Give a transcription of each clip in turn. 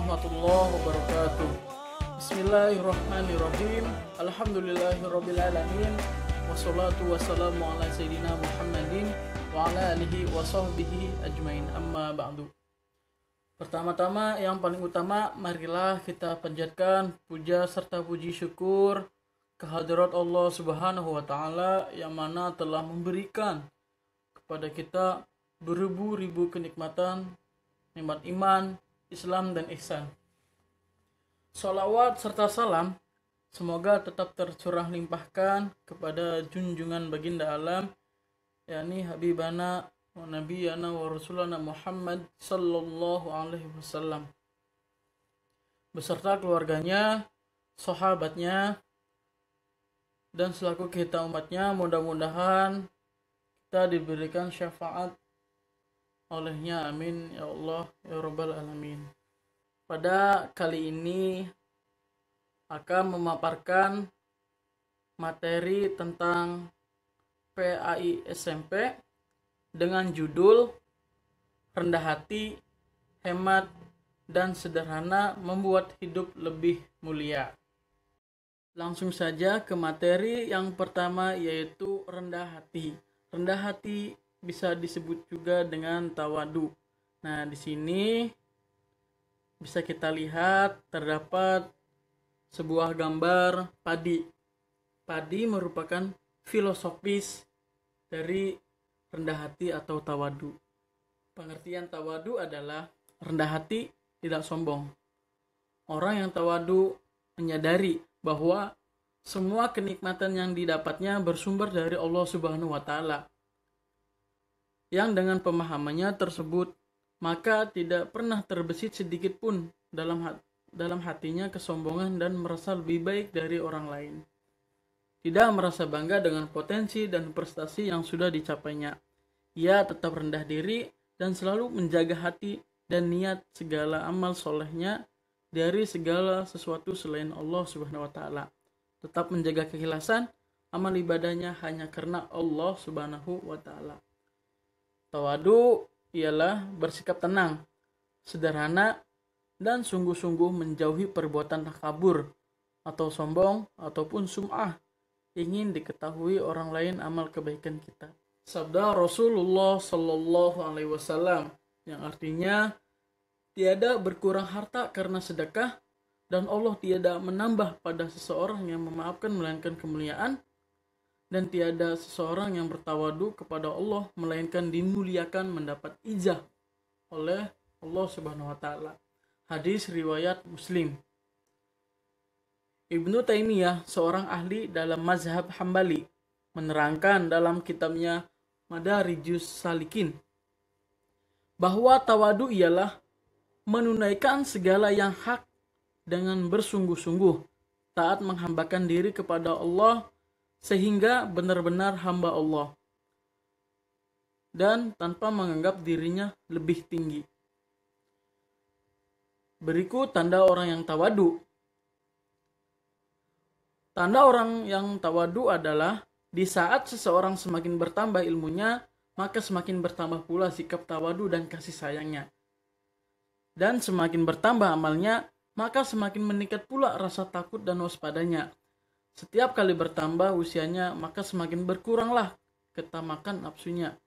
warahmatullahi wabarakatuh. Bismillahirrahmanirrahim. Alhamdulillahirrabbilalamin. Wassalatu wassalamu ala sayyidina Muhammadin wa ala alihi wa sahbihi ajmain, amma ba'du. Pertama-tama yang paling utama, marilah kita panjatkan puja serta puji syukur kehadirat Allah Subhanahu wa taala yang mana telah memberikan kepada kita beribu-ribu kenikmatan, nikmat iman, Islam dan ihsan. Salawat serta salam semoga tetap tercurah limpahkan kepada junjungan baginda alam, yakni Habibana wa Nabiyana wa Rasulana Muhammad sallallahu alaihi wasallam, beserta keluarganya, sahabatnya, dan selaku kita umatnya. Mudah-mudahan kita diberikan syafaat olehnya, amin ya Allah ya Rabbal alamin. Pada kali ini akan memaparkan materi tentang PAI SMP dengan judul Rendah Hati, Hemat, dan Sederhana Membuat Hidup Lebih Mulia. Langsung saja ke materi yang pertama, yaitu rendah hati. Rendah hati bisa disebut juga dengan tawadu. Nah, di sini bisa kita lihat terdapat sebuah gambar padi. Padi merupakan filosofis dari rendah hati atau tawadu. Pengertian tawadu adalah rendah hati, tidak sombong. Orang yang tawadu menyadari bahwa semua kenikmatan yang didapatnya bersumber dari Allah Subhanahu wa taala. Yang dengan pemahamannya tersebut, maka tidak pernah terbesit sedikit pun dalam hatinya kesombongan dan merasa lebih baik dari orang lain. Tidak merasa bangga dengan potensi dan prestasi yang sudah dicapainya. Ia tetap rendah diri dan selalu menjaga hati dan niat segala amal solehnya dari segala sesuatu selain Allah Subhanahu wa taala. Tetap menjaga keikhlasan amal ibadahnya hanya karena Allah Subhanahu wa taala. Tawadu ialah bersikap tenang, sederhana, dan sungguh-sungguh menjauhi perbuatan takabur atau sombong ataupun sum'ah, ingin diketahui orang lain amal kebaikan kita. Sabda Rasulullah sallallahu alaihi wasallam yang artinya tiada berkurang harta karena sedekah, dan Allah tiada menambah pada seseorang yang memaafkan melainkan kemuliaan, dan tiada seseorang yang bertawadu kepada Allah melainkan dimuliakan mendapat ijazah oleh Allah Subhanahu wa taala. Hadis riwayat Muslim. Ibnu Taimiyah, seorang ahli dalam mazhab Hambali, menerangkan dalam kitabnya Madarijus Salikin bahwa tawadu ialah menunaikan segala yang hak dengan bersungguh-sungguh, taat menghambakan diri kepada Allah sehingga benar-benar hamba Allah dan tanpa menganggap dirinya lebih tinggi. Berikut tanda orang yang tawadu. Tanda orang yang tawadu adalah di saat seseorang semakin bertambah ilmunya, maka semakin bertambah pula sikap tawadu dan kasih sayangnya. Dan semakin bertambah amalnya, maka semakin meningkat pula rasa takut dan waspadanya. Setiap kali bertambah usianya, maka semakin berkuranglah ketamakan nafsunya.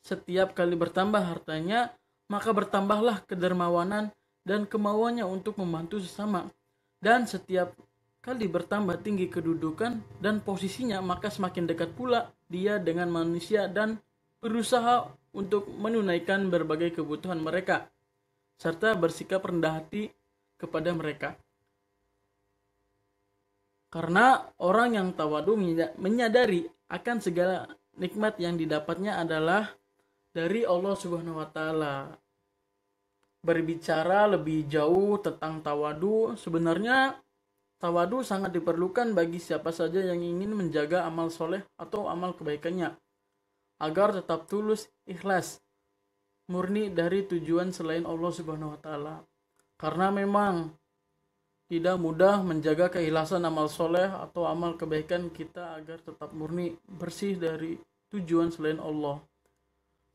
Setiap kali bertambah hartanya, maka bertambahlah kedermawanan dan kemauannya untuk membantu sesama. Dan setiap kali bertambah tinggi kedudukan dan posisinya, maka semakin dekat pula dia dengan manusia dan berusaha untuk menunaikan berbagai kebutuhan mereka, serta bersikap rendah hati kepada mereka. Karena orang yang tawadu menyadari akan segala nikmat yang didapatnya adalah dari Allah Subhanahu wa taala. Berbicara lebih jauh tentang tawadu, sebenarnya tawadu sangat diperlukan bagi siapa saja yang ingin menjaga amal soleh atau amal kebaikannya, agar tetap tulus, ikhlas, murni dari tujuan selain Allah Subhanahu wa taala. Karena memang tidak mudah menjaga keikhlasan amal soleh atau amal kebaikan kita agar tetap murni, bersih dari tujuan selain Allah.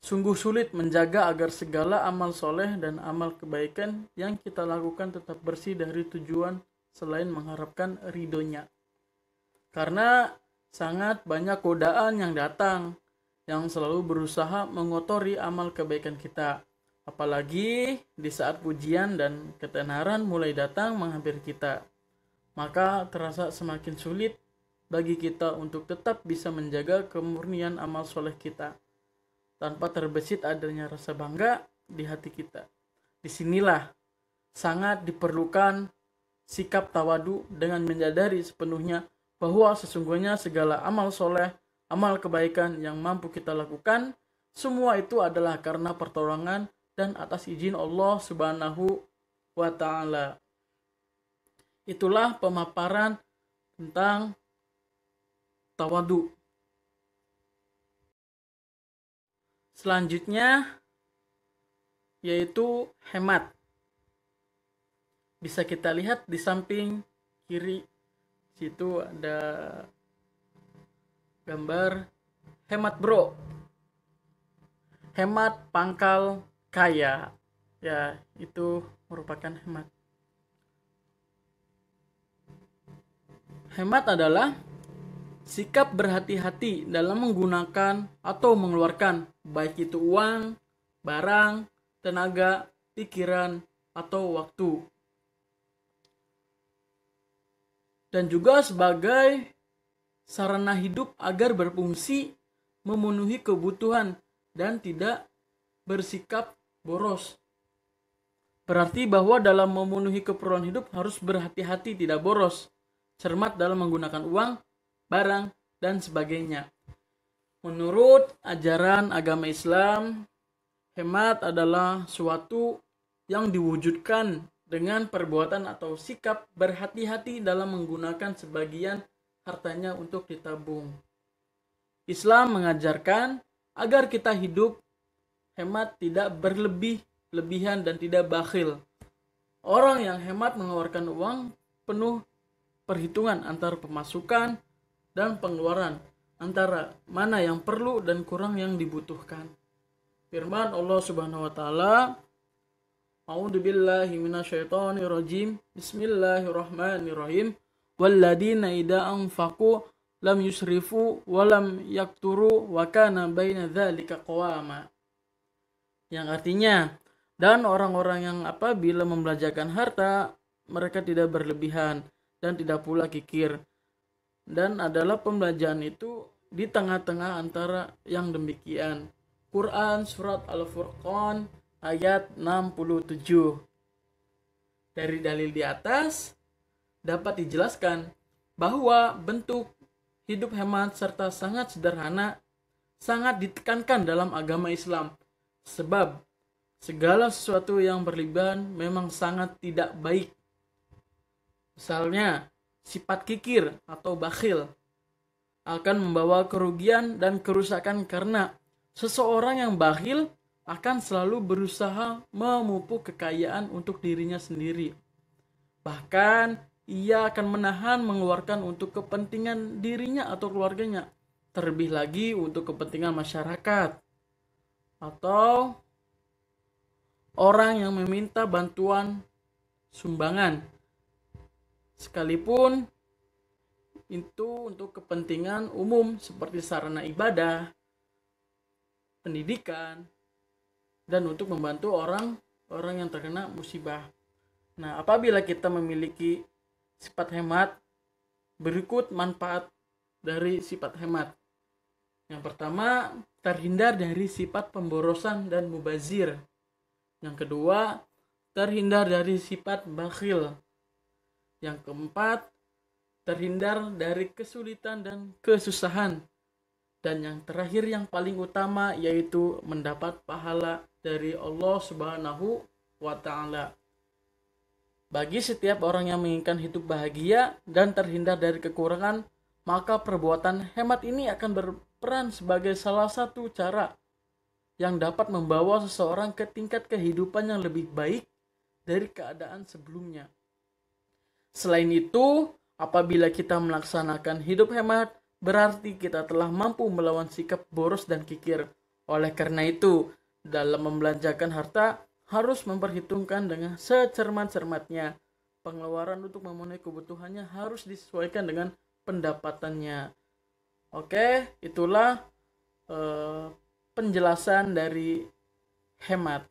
Sungguh sulit menjaga agar segala amal soleh dan amal kebaikan yang kita lakukan tetap bersih dari tujuan selain mengharapkan ridhonya. Karena sangat banyak godaan yang datang, yang selalu berusaha mengotori amal kebaikan kita. Apalagi di saat pujian dan ketenaran mulai datang menghampiri kita. Maka terasa semakin sulit bagi kita untuk tetap bisa menjaga kemurnian amal soleh kita tanpa terbesit adanya rasa bangga di hati kita. Disinilah sangat diperlukan sikap tawadu dengan menyadari sepenuhnya bahwa sesungguhnya segala amal soleh, amal kebaikan yang mampu kita lakukan, semua itu adalah karena pertolongan dan atas izin Allah Subhanahu wa Ta'ala. Itulah pemaparan tentang tawadu. Selanjutnya yaitu hemat. Bisa kita lihat di samping kiri situ ada gambar hemat bro. Hemat pangkal kaya. Ya, itu merupakan hemat. Hemat adalah sikap berhati-hati dalam menggunakan atau mengeluarkan, baik itu uang, barang, tenaga, pikiran, atau waktu. Dan juga sebagai sarana hidup agar berfungsi memenuhi kebutuhan dan tidak bersikap boros. Berarti bahwa dalam memenuhi keperluan hidup harus berhati-hati, tidak boros, cermat dalam menggunakan uang, barang, dan sebagainya. Menurut ajaran agama Islam, hemat adalah suatu yang diwujudkan dengan perbuatan atau sikap berhati-hati dalam menggunakan sebagian hartanya untuk ditabung. Islam mengajarkan agar kita hidup hemat, tidak berlebihan dan tidak bakhil. Orang yang hemat mengeluarkan uang penuh perhitungan antara pemasukan dan pengeluaran, antara mana yang perlu dan kurang yang dibutuhkan. Firman Allah Subhanahu wa Ta'ala, A'udzu billahi minasyaitonir rajim. Bismillahirrahmanirrahim. Walladzina idza anfaqu lam yusrifu wa lam yakturu wa kana baina dzalika qawama. Yang artinya, dan orang-orang yang apabila membelanjakan harta, mereka tidak berlebihan dan tidak pula kikir. Dan adalah pembelanjaan itu di tengah-tengah antara yang demikian. Quran Surat Al-Furqan ayat 67. Dari dalil di atas dapat dijelaskan bahwa bentuk hidup hemat serta sangat sederhana sangat ditekankan dalam agama Islam. Sebab segala sesuatu yang berlebihan memang sangat tidak baik. Misalnya, sifat kikir atau bakhil akan membawa kerugian dan kerusakan karena seseorang yang bakhil akan selalu berusaha memupuk kekayaan untuk dirinya sendiri. Bahkan ia akan menahan mengeluarkan untuk kepentingan dirinya atau keluarganya, terlebih lagi untuk kepentingan masyarakat atau orang yang meminta bantuan sumbangan, sekalipun itu untuk kepentingan umum seperti sarana ibadah, pendidikan, dan untuk membantu orang yang terkena musibah. Nah, apabila kita memiliki sifat hemat, berikut manfaat dari sifat hemat. Yang pertama, terhindar dari sifat pemborosan dan mubazir. Yang kedua, terhindar dari sifat bakhil. Yang keempat, terhindar dari kesulitan dan kesusahan. Dan yang terakhir yang paling utama yaitu mendapat pahala dari Allah Subhanahu wa Ta'ala. Bagi setiap orang yang menginginkan hidup bahagia dan terhindar dari kekurangan, maka perbuatan hemat ini akan berperan sebagai salah satu cara yang dapat membawa seseorang ke tingkat kehidupan yang lebih baik dari keadaan sebelumnya. Selain itu, apabila kita melaksanakan hidup hemat, berarti kita telah mampu melawan sikap boros dan kikir. Oleh karena itu, dalam membelanjakan harta harus memperhitungkan dengan secermat-cermatnya. Pengeluaran untuk memenuhi kebutuhannya harus disesuaikan dengan pendapatannya. Oke, itulah penjelasan dari hemat.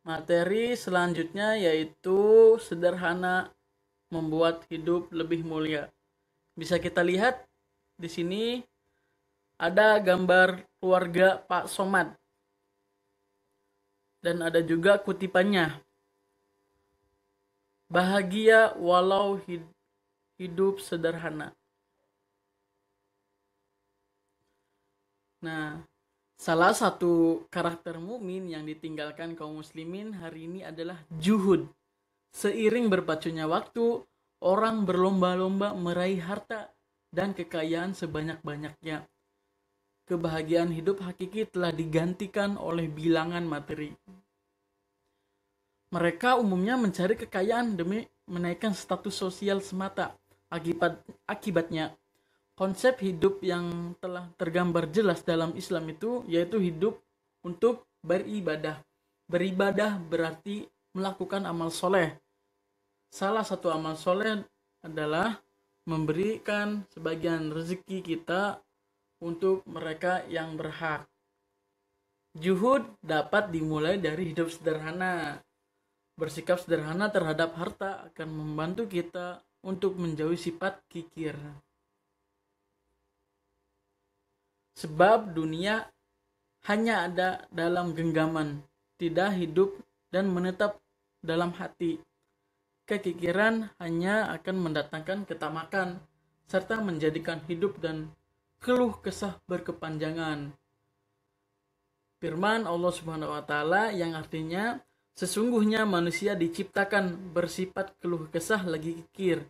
Materi selanjutnya yaitu sederhana membuat hidup lebih mulia. Bisa kita lihat di sini ada gambar keluarga Pak Somad dan ada juga kutipannya. Bahagia walau hidup sederhana. Nah, salah satu karakter mukmin yang ditinggalkan kaum muslimin hari ini adalah juhud. Seiring berpacunya waktu, orang berlomba-lomba meraih harta dan kekayaan sebanyak-banyaknya. Kebahagiaan hidup hakiki telah digantikan oleh bilangan materi. Mereka umumnya mencari kekayaan demi menaikkan status sosial semata. Akibatnya, konsep hidup yang telah tergambar jelas dalam Islam itu yaitu hidup untuk beribadah. Beribadah berarti melakukan amal soleh. Salah satu amal soleh adalah memberikan sebagian rezeki kita untuk mereka yang berhak. Juhud dapat dimulai dari hidup sederhana. Bersikap sederhana terhadap harta akan membantu kita untuk menjauhi sifat kikir. Sebab dunia hanya ada dalam genggaman, tidak hidup dan menetap dalam hati. Kekikiran hanya akan mendatangkan ketamakan, serta menjadikan hidup dan keluh kesah berkepanjangan. Firman Allah Subhanahu wa Ta'ala yang artinya, sesungguhnya manusia diciptakan bersifat keluh kesah lagi kikir.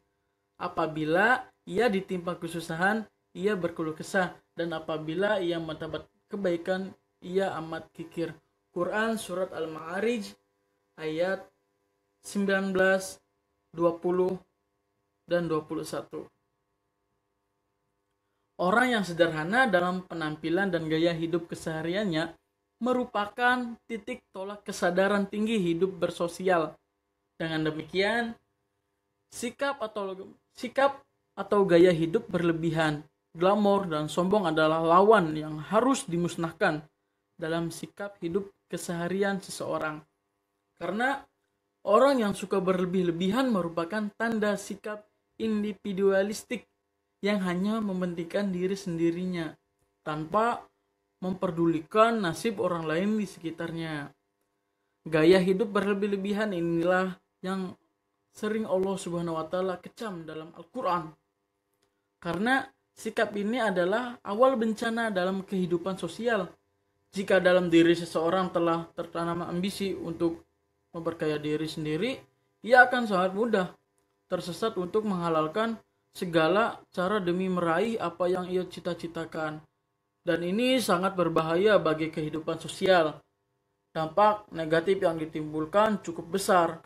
Apabila ia ditimpa kesusahan, ia berkeluh kesah, dan apabila ia mendapat kebaikan, ia amat kikir. Quran Surat Al-Ma'arij ayat 19, 20, dan 21. Orang yang sederhana dalam penampilan dan gaya hidup kesehariannya merupakan titik tolak kesadaran tinggi hidup bersosial. Dengan demikian, sikap atau gaya hidup berlebihan, glamor, dan sombong adalah lawan yang harus dimusnahkan dalam sikap hidup keseharian seseorang. Karena orang yang suka berlebih-lebihan merupakan tanda sikap individualistik yang hanya mementingkan diri sendirinya tanpa memperdulikan nasib orang lain di sekitarnya. Gaya hidup berlebih-lebihan inilah yang sering Allah Subhanahu wa Ta'ala kecam dalam Al-Quran. Karena sikap ini adalah awal bencana dalam kehidupan sosial. Jika dalam diri seseorang telah tertanam ambisi untuk memperkaya diri sendiri, ia akan sangat mudah tersesat untuk menghalalkan segala cara demi meraih apa yang ia cita-citakan. Dan ini sangat berbahaya bagi kehidupan sosial. Dampak negatif yang ditimbulkan cukup besar.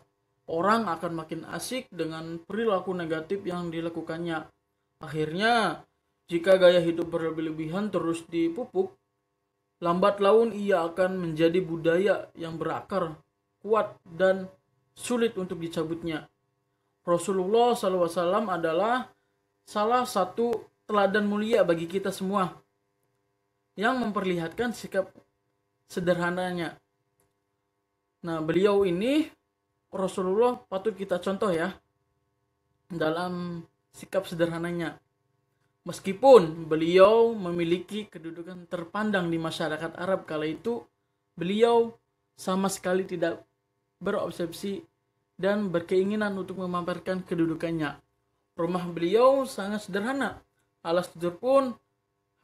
Orang akan makin asik dengan perilaku negatif yang dilakukannya. Akhirnya, jika gaya hidup berlebih-lebihan terus dipupuk, lambat laun ia akan menjadi budaya yang berakar, kuat, dan sulit untuk dicabutnya. Rasulullah SAW adalah salah satu teladan mulia bagi kita semua yang memperlihatkan sikap sederhananya. Nah, beliau ini Rasulullah patut kita contoh ya dalam sikap sederhananya. Meskipun beliau memiliki kedudukan terpandang di masyarakat Arab kala itu, beliau sama sekali tidak berobsesi dan berkeinginan untuk memamerkan kedudukannya. Rumah beliau sangat sederhana. Alas tidur pun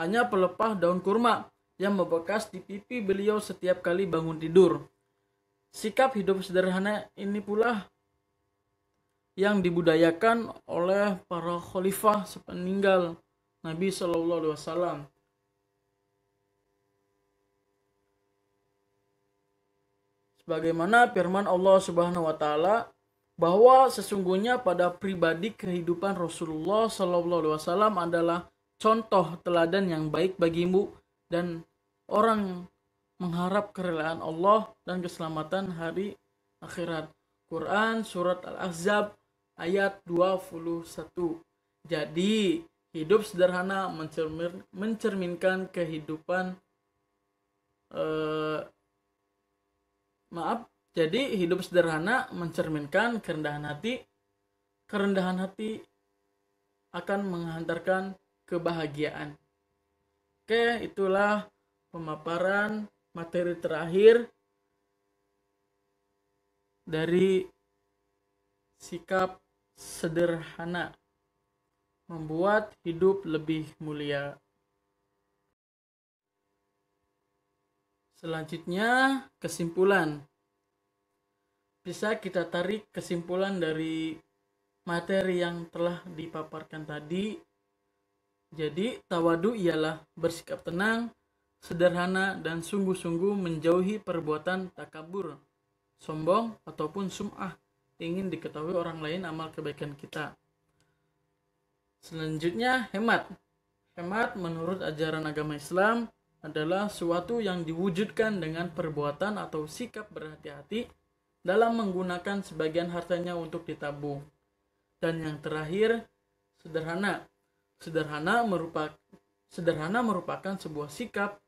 hanya pelepah daun kurma yang membekas di pipi beliau setiap kali bangun tidur. Sikap hidup sederhana ini pula yang dibudayakan oleh para khalifah sepeninggal Nabi Shallallahu Alaihi Wasallam. Sebagaimana firman Allah Subhanahu Wa Taala bahwa sesungguhnya pada pribadi kehidupan Rasulullah Shallallahu Alaihi Wasallam adalah contoh teladan yang baik bagimu dan orang mengharap kerelaan Allah dan keselamatan hari akhirat. Quran Surat Al-Ahzab ayat 21. Jadi hidup sederhana mencerminkan kehidupan Jadi hidup sederhana mencerminkan kerendahan hati. Kerendahan hati akan menghantarkan kebahagiaan. Oke, itulah pemaparan materi terakhir dari sikap sederhana membuat hidup lebih mulia. Selanjutnya, kesimpulan. Bisa kita tarik kesimpulan dari materi yang telah dipaparkan tadi. Jadi, tawadu ialah bersikap tenang, sederhana, dan sungguh-sungguh menjauhi perbuatan takabur, sombong, ataupun sum'ah, ingin diketahui orang lain amal kebaikan kita. Selanjutnya, hemat. Hemat menurut ajaran agama Islam adalah suatu yang diwujudkan dengan perbuatan atau sikap berhati-hati dalam menggunakan sebagian hartanya untuk ditabung. Dan yang terakhir, sederhana. Sederhana merupakan sebuah sikap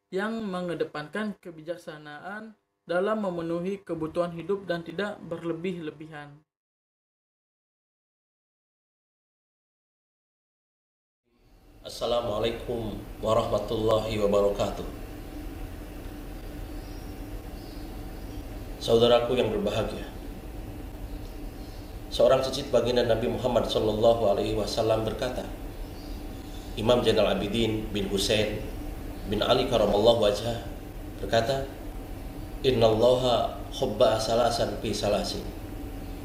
yang mengedepankan kebijaksanaan dalam memenuhi kebutuhan hidup dan tidak berlebih-lebihan. Assalamualaikum warahmatullahi wabarakatuh. Saudaraku yang berbahagia, seorang cicit baginda Nabi Muhammad SAW berkata, Imam Zainal Abidin bin Husain bin Ali karamallahu wajhah berkata, Innallaha khobba'a salasan fi salasin.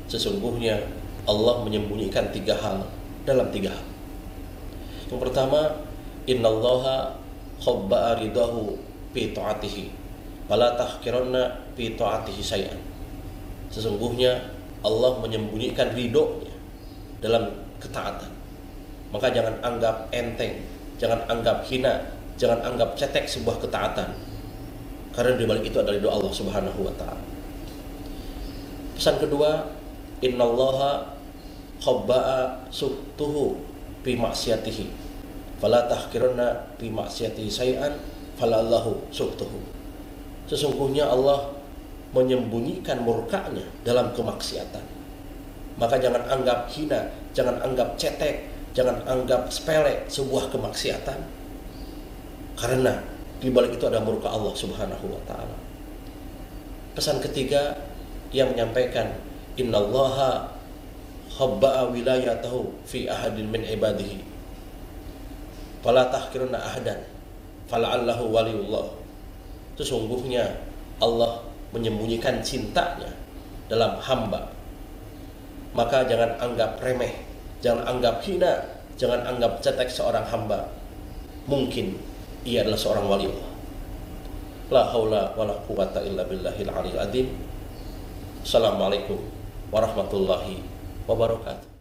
Sesungguhnya Allah menyembunyikan 3 hal dalam 3 hal. Yang pertama, Innallaha khobba'a ridahu fi ta'atihi fala tahkiranna fi ta'atihi syai'an. Sesungguhnya Allah menyembunyikan ridhonya dalam ketaatan. Maka jangan anggap enteng, jangan anggap hina, jangan anggap cetek sebuah ketaatan. Karena di balik itu adalah ridho Allah Subhanahu wa taala. Pesan kedua, Innallaha khobba'a suhtuhu fi maksiatihi fala tahkiranna fi maksiatihi syai'an falallahu suhtuhu. Sesungguhnya Allah menyembunyikan murkanya dalam kemaksiatan. Maka jangan anggap hina, jangan anggap cetek, jangan anggap sepele sebuah kemaksiatan. Karena di balik itu ada murka Allah Subhanahu wa taala. Pesan ketiga yang menyampaikan Innallaha khabba'a wilayatahu fi ahadin min ibadihi fala tahkiruna ahadan fala'allahu waliyullah. Sesungguhnya Allah menyembunyikan cintanya dalam hamba. Maka jangan anggap remeh, jangan anggap hina, jangan anggap cetek seorang hamba. Mungkin ia adalah seorang waliullah. La haula wala quwata illa billahil aliyil azim. Assalamualaikum warahmatullahi wabarakatuh.